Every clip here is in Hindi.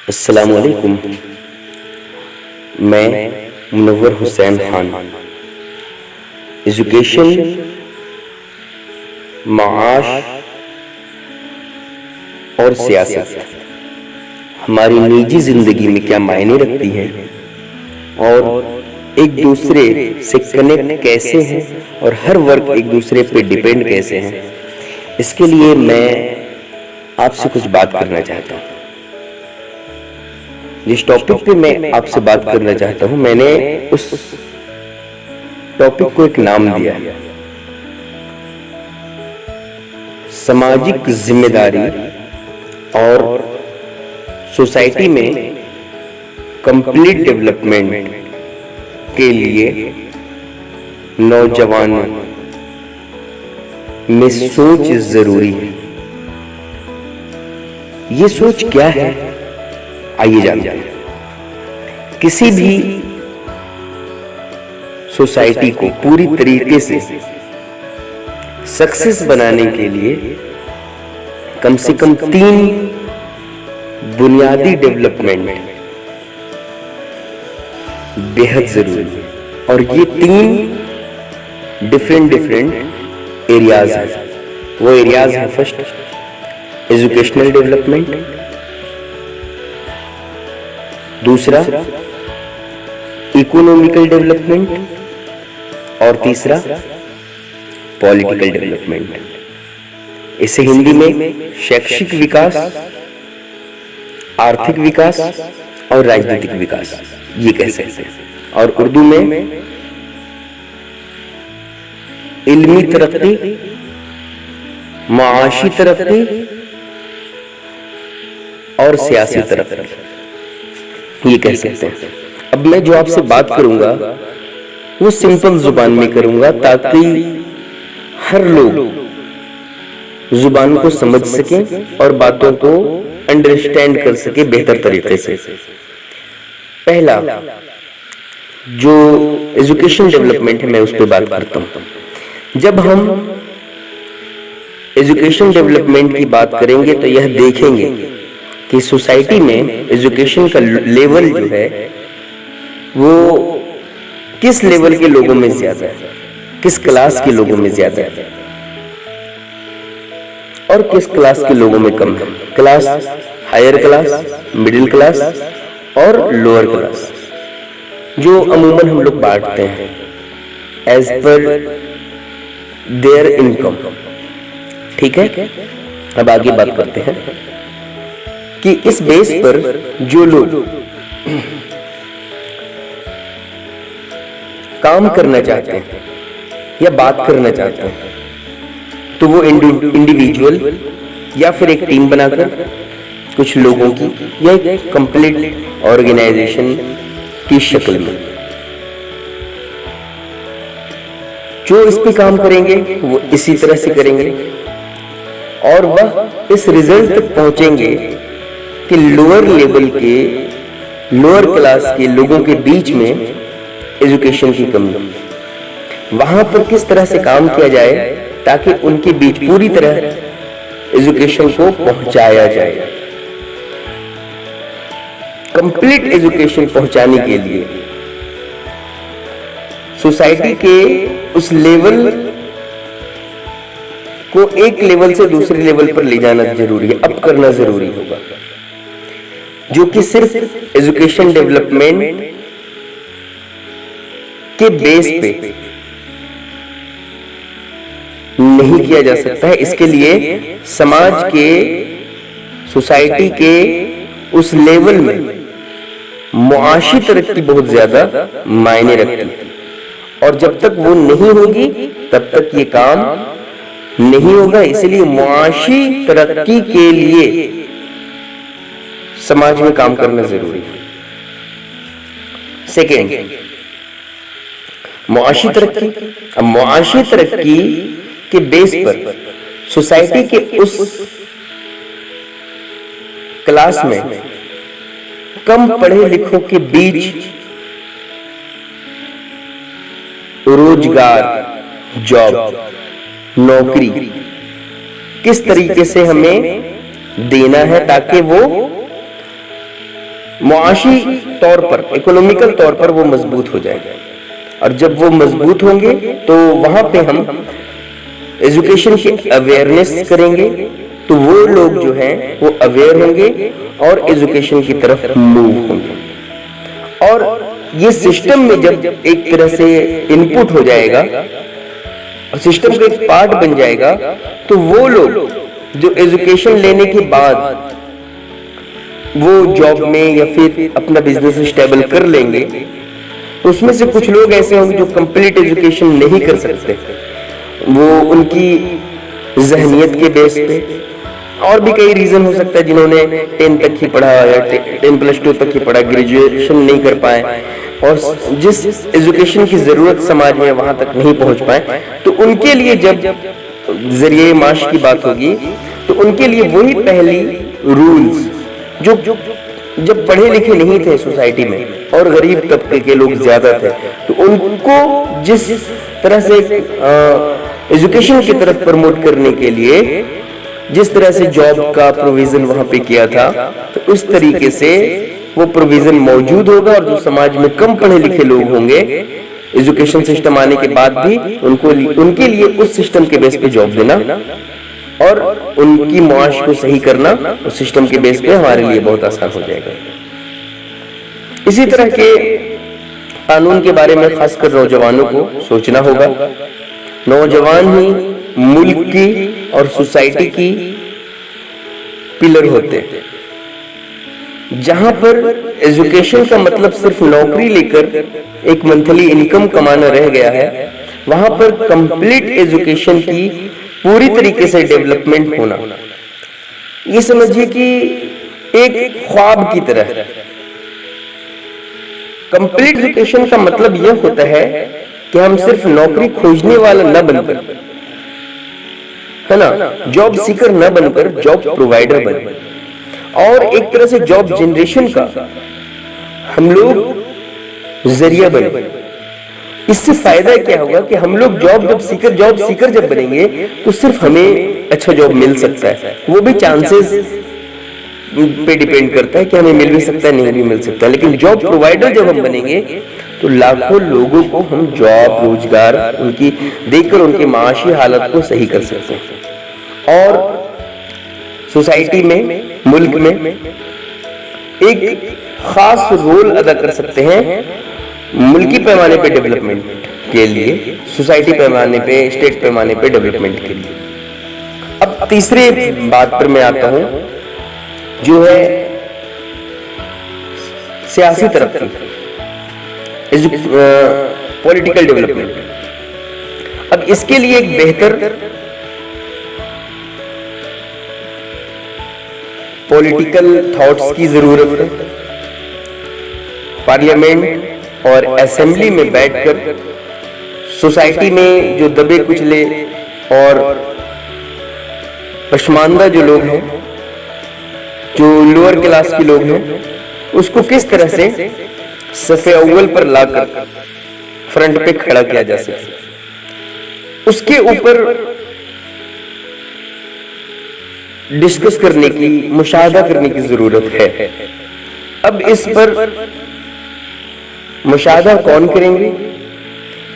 अस्सलामुअलैकुम। मैं मुनव्वर हुसैन खान, एजुकेशन, माआश और सियासत हमारी निजी जिंदगी में क्या मायने रखती है और एक दूसरे से कनेक्ट कैसे हैं और हर वर्ग एक दूसरे पे डिपेंड कैसे हैं, इसके लिए मैं आपसे कुछ बात करना चाहता हूँ। जिस टॉपिक पे मैं आपसे बात करना चाहता हूँ, मैंने उस टॉपिक को एक नाम दिया है, सामाजिक जिम्मेदारी और सोसाइटी में कंप्लीट डेवलपमेंट के लिए नौजवानों में सोच जरूरी है। ये सोच क्या है, आइए जानते हैं। किसी भी सोसाइटी को पूरी तरीके से सक्सेस बनाने के लिए कम से कम 3 बुनियादी डेवलपमेंट बेहद जरूरी है और ये 3 डिफरेंट एरियाज हैं। वो एरियाज हैं, फर्स्ट एजुकेशनल डेवलपमेंट, दूसरा इकोनॉमिकल डेवलपमेंट और तीसरा पॉलिटिकल डेवलपमेंट। इसे हिंदी में शैक्षिक विकास, आर्थिक विकास और राजनीतिक विकास ये कह सकते हैं, और उर्दू में इल्मी तरक्की, माशी तरक्की और सियासी तरक्की ये कह सकते हैं। अब मैं जो आपसे बात करूंगा वो सिंपल जुबान में करूंगा ताकि हर लोग जुबान को समझ सके और बातों को अंडरस्टैंड कर सके बेहतर तरीके से। पहला जो एजुकेशन डेवलपमेंट है, मैं उस पर बात करता हूं। जब हम एजुकेशन डेवलपमेंट की बात करेंगे तो यह देखेंगे कि सोसाइटी में एजुकेशन का लेवल जो है वो किस लेवल के लोगों में ज्यादा है, किस क्लास के लोगों में ज्यादा है और किस क्लास के लोगों में कम है। Class higher class, middle class और लोअर क्लास, जो अमूमन हम लोग बांटते हैं एज पर देयर इनकम। ठीक है, अब आगे बात करते हैं कि इस बेस पर जो लोग काम करना चाहते हैं या बात करना चाहते हैं तो वो इंडिविजुअल या फिर एक टीम बनाकर कुछ लोगों की या एक कंप्लीट ऑर्गेनाइजेशन की शक्ल में जो इस पे काम करेंगे वो इसी तरह से करेंगे और वह इस रिजल्ट तक पहुंचेंगे कि लोअर लेवल के, लोअर क्लास के लोगों के बीच में एजुकेशन की कमी, वहां पर किस तरह से काम किया जाए ताकि उनके बीच पूरी तरह एजुकेशन को पहुंचाया जाए। कंप्लीट एजुकेशन पहुंचाने के लिए सोसाइटी के उस लेवल को एक लेवल से दूसरे लेवल पर ले जाना जरूरी है, अप करना जरूरी होगा, जो कि सिर्फ एजुकेशन डेवलपमेंट के बेस पे नहीं किया जा सकता है। इसके लिए समाज के, सोसाइटी के उस लेवल में मुआशी तरक्की बहुत ज्यादा मायने रखती है और जब तक वो नहीं होगी तब तक ये काम नहीं होगा। इसलिए मुआशी तरक्की के लिए समाज में काम करना जरूरी है। सेकेंड, मुआशी तरक्की। अब मुआशी तरक्की के बेस पर सोसाइटी के उस क्लास में कम पढ़े लिखों के बीच रोजगार, जॉब, नौकरी किस तरीके से हमें देना है ताकि वो मुआशी तौर पर, इकोनॉमिकल तौर पर वो मजबूत हो जाएगा। और जब वो मजबूत होंगे तो वहां पे हम एजुकेशन की अवेयरनेस करेंगे, तो वो लोग जो हैं वो अवेयर होंगे और एजुकेशन की तरफ मूव होंगे। और ये सिस्टम में जब एक तरह से इनपुट हो जाएगा और सिस्टम का एक पार्ट बन जाएगा, तो वो लोग जो एजुकेशन लेने के बाद वो जॉब में या फिर अपना बिजनेस स्टेबल कर लेंगे, तो उसमें से कुछ लोग ऐसे होंगे जो कंप्लीट एजुकेशन नहीं कर सकते। वो उनकी जहनियत के बेस पे, और भी कई रीजन हो सकता है, जिन्होंने 10 तक ही पढ़ा या 10+2 तक ही पढ़ा, ग्रेजुएशन नहीं कर पाए और जिस एजुकेशन की जरूरत समाज में वहां तक नहीं पहुंच पाए, तो उनके लिए जब जरिए माश की बात होगी तो उनके लिए वही पहली रूल्स जो जब पढ़े लिखे नहीं थे सोसाइटी में और गरीब तबके के लोग ज्यादा थे, तो उनको जिस तरह से एजुकेशन की तरफ प्रमोट करने के लिए जिस तरह से जॉब का प्रोविजन वहां पे किया था, तो उस तरीके से वो प्रोविजन मौजूद होगा। और जो समाज में कम पढ़े लिखे लोग होंगे, एजुकेशन सिस्टम आने के बाद भी उनके लिए उस सिस्टम के बेस पे जॉब देना और उनकी मुआश को सही करना उस सिस्टम के बेस पे हमारे लिए बहुत आसान हो जाएगा। इसी तरह के कानून के बारे में खासकर नौजवानों को सोचना होगा। नौजवान ही मुल्क की और सोसाइटी की पिलर होते हैं। जहां पर एजुकेशन का मतलब सिर्फ नौकरी लेकर एक मंथली इनकम कमाना रह गया है, वहां पर कंप्लीट एजुकेशन की पूरी तरीके से डेवलपमेंट होना, ये समझिए कि एक ख्वाब की तरह है। कंप्लीट एजुकेशन का मतलब यह होता है कि हम सिर्फ नौकरी खोजने वाला न बनकर, है ना, जॉब सीकर न बनकर जॉब प्रोवाइडर बने, और एक तरह से जॉब जनरेशन का हम लोग जरिया बने। इससे फायदा क्या होगा कि हम लोग जॉब सीकर जब बनेंगे तो सिर्फ हमें अच्छा जॉब मिल सकता है, वो भी चांसेस पे डिपेंड करता है कि हमें मिल भी सकता है, नहीं भी मिल सकता है। लेकिन जॉब प्रोवाइडर जब हम बनेंगे तो लाखों लोगों को हम जॉब रोजगार उनकी देकर उनके माशी हालत को सही कर सकते हैं और सोसाइटी में, मुल्क में एक खास रोल अदा कर सकते हैं मुल्की पैमाने पे डेवलपमेंट के लिए, सोसाइटी पैमाने पे, स्टेट पैमाने पे डेवलपमेंट के लिए। अब तीसरे बात पर मैं आता हूं, जो है सियासी तरक्की, पॉलिटिकल डेवलपमेंट। अब इसके लिए एक बेहतर पॉलिटिकल थॉट्स की जरूरत है। पार्लियामेंट और असेंबली में बैठकर सोसाइटी में जो दबे कुचले और पशमानदा जो लोग हैं, जो लोअर क्लास के लोग हैं, उसको किस तरह से सफ़े अव्वल पर लाकर फ्रंट पे खड़ा किया जा सके, उसके ऊपर डिस्कस करने की, मुशाहदा करने की जरूरत है। अब इस पर मुशाहदा कौन करेंगे?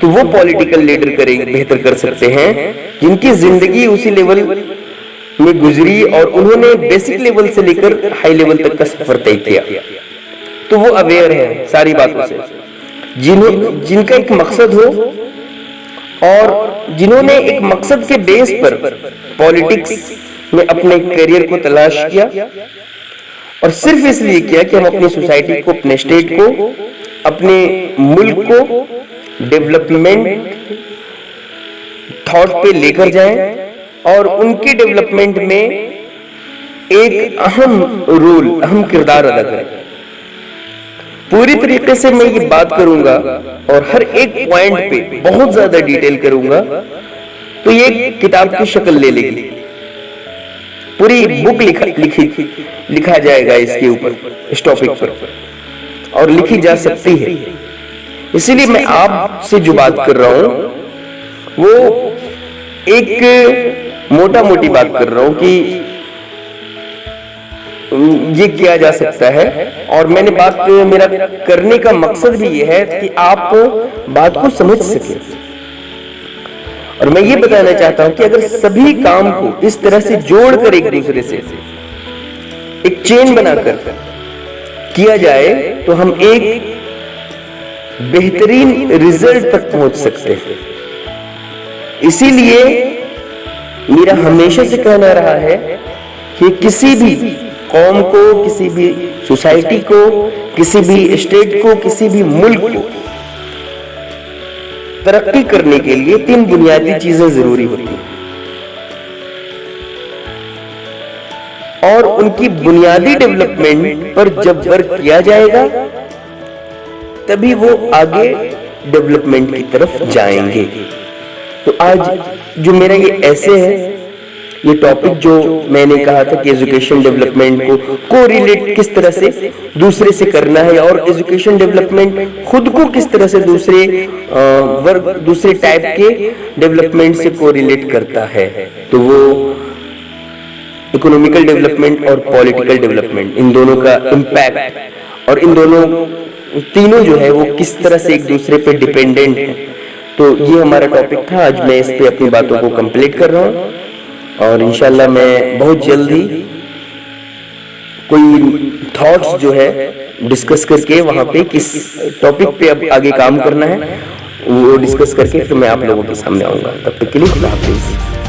तो वो पॉलिटिकल लीडर करेंगे, बेहतर कर सकते हैं जिनकी जिंदगी उसी लेवल में गुजरी और उन्होंने बेसिक लेवल से लेकर हाई लेवल तक का सफर तय किया, तो वो अवेयर है सारी बातों से। जिनका एक मकसद हो और जिन्होंने एक मकसद के बेस पर पॉलिटिक्स में अपने करियर को तलाश किया और सिर्फ इसलिए किया कि हम अपनी सोसाइटी को, अपने स्टेट को, अपने मुल्क को डेवलपमेंट थॉट पे लेकर जाएं और उनके डेवलपमेंट में एक अहम रोल, अहम किरदार अदा करें। पूरी तरीके से मैं ये बात करूंगा और हर एक पॉइंट पे बहुत ज्यादा डिटेल करूंगा, तो ये किताब की शक्ल ले लेगी, पूरी बुक लिखा जाएगा इसके ऊपर, इस टॉपिक पर, और लिखी जा सकती है। इसीलिए मैं आपसे जो बात कर रहा हूं वो एक मोटा मोटी बात कर रहा हूं कि ये किया जा सकता है। और मैंने बात, मेरा करने का मकसद भी ये है कि आप बात को समझ सके। और मैं ये बताना चाहता हूं कि अगर सभी काम को इस तरह से जोड़कर एक दूसरे से एक चेन बनाकर किया जाए तो हम एक बेहतरीन रिजल्ट तक पहुंच सकते हैं। इसीलिए मेरा हमेशा से कहना रहा है कि किसी भी कौम को, किसी भी सोसाइटी को, किसी भी स्टेट को, किसी भी मुल्क को तरक्की करने के लिए 3 बुनियादी चीजें जरूरी होती हैं, और उनकी बुनियादी डेवलपमेंट पर जब वर्क किया जाएगा तभी वो आगे डेवलपमेंट की तरफ जाएंगे। तो आज जो मेरा ये ऐसे है, ये टॉपिक जो मैंने कहा था कि एजुकेशन डेवलपमेंट को कोरिलेट किस तरह से दूसरे से करना है, और एजुकेशन डेवलपमेंट खुद को किस तरह से दूसरे वर्ग, दूसरे टाइप के डेवलपमेंट से कोरिलेट करता है, तो वो इकोनॉमिकल डेवलपमेंट और पॉलिटिकल डेवलपमेंट, इन दोनों का इम्पैक्ट और इन दोनों तीनों जो है वो किस तरह से एक दूसरे पे डिपेंडेंट है। तो ये हमारा टॉपिक था। आज मैं इस पे अपनी बातों को कंप्लीट कर रहा हूँ, और इंशाल्लाह मैं बहुत जल्दी कोई थॉट्स जो है डिस्कस करके वहां पे किस टॉपिक पे अब आगे काम करना है वो डिस्कस करके फिर मैं आप लोगों के सामने आऊंगा। तब तक के लिए खुदा हाफिज।